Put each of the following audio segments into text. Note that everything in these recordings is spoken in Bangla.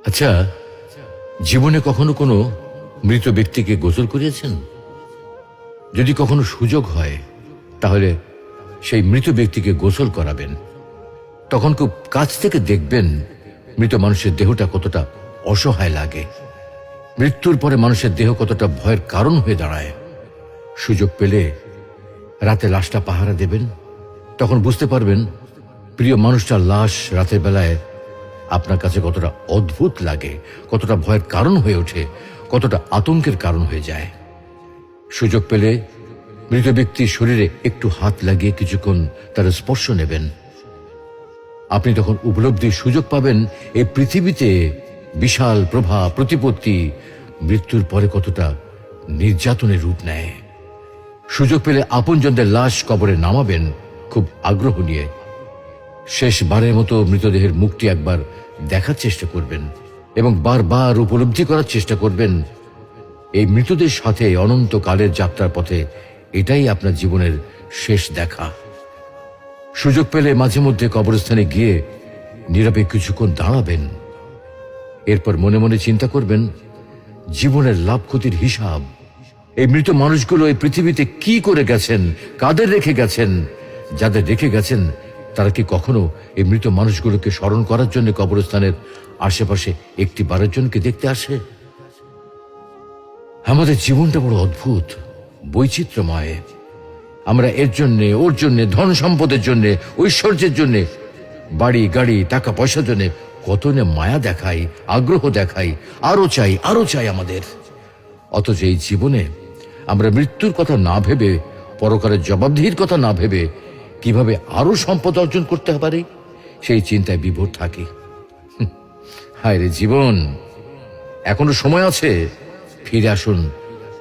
আচ্ছা, জীবনে কখনো কোনো মৃত ব্যক্তিকে গোসল করিয়েছেন? যদি কখনো সুযোগ হয় তাহলে সেই মৃত ব্যক্তিকে গোসল করাবেন। তখন খুব কাছ থেকে দেখবেন মৃত মানুষের দেহটা কতটা অসহায় লাগে, মৃত্যুর পরে মানুষের দেহ কতটা ভয়ের কারণ হয়ে দাঁড়ায়। সুযোগ পেলে রাতে লাশটা পাহারা দেবেন, তখন বুঝতে পারবেন প্রিয় মানুষটার লাশ রাতের বেলায় আপনার কাছে কতটা অদ্ভুত লাগে, কতটা ভয়ের কারণ হয়ে ওঠে, কতটা আতঙ্কের কারণ হয়ে যায়। সুযোগ পেলে মৃত ব্যক্তির শরীরে একটু হাত লাগিয়ে কিছুক্ষণ তার স্পর্শ নেবেন। আপনি তখন উপলব্ধির সুযোগ পাবেন এই পৃথিবীতে বিশাল প্রভা প্রতিপত্তি মৃত্যুর পরে কতটা নির্যাতনের রূপ নেয়। সুযোগ পেলে আপনজনদের লাশ কবরে নামাবেন খুব আগ্রহ নিয়ে। শেষবারের মতো মৃতদেহের মুখটি একবার দেখার চেষ্টা করবেন এবং বারবার উপলব্ধি করার চেষ্টা করবেন এই মৃতদের সাথে অনন্তকালের যাত্রার পথে এটাই আপনার জীবনের শেষ দেখা। সুযোগ পেলে মাঝে মধ্যে কবরস্থানে গিয়ে নীরবে কিছুক্ষণ দাঁড়াবেন। এরপর মনে মনে চিন্তা করবেন জীবনের লাভ ক্ষতির হিসাব। এই মৃত মানুষগুলো এই পৃথিবীতে কি করে গেছেন, কাদের রেখে গেছেন। যাদের রেখে গেছেন তারা কি কখনো এই মৃত মানুষগুলোকে স্মরণ করার জন্য কবরস্থানের আশেপাশে একটি বারের জন্য কি দেখতে আসে? আমাদের জীবনটা বড় অদ্ভুত, বৈচিত্র্যময়। আমরা এর জন্যে ওর জন্যে, ধন সম্পদের জন্যে, ঐশ্বর্যের জন্যে, বাড়ি গাড়ি টাকা পয়সার জন্যে কত না মায়া দেখাই, আগ্রহ দেখাই, আরো চাই আমাদের। অথচ এই জীবনে আমরা মৃত্যুর কথা না ভেবে, পরকালের জবাবদিহির কথা না ভেবে কিভাবে আরো সম্পদ অর্জন করতে পারি সেই চিন্তায় বিভোর থাকি। হায় রে জীবন, এখনো সময় আছে, ফিরে আসুন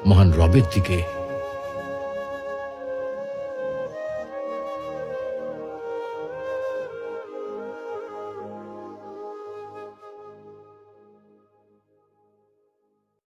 মহান রবের দিকে।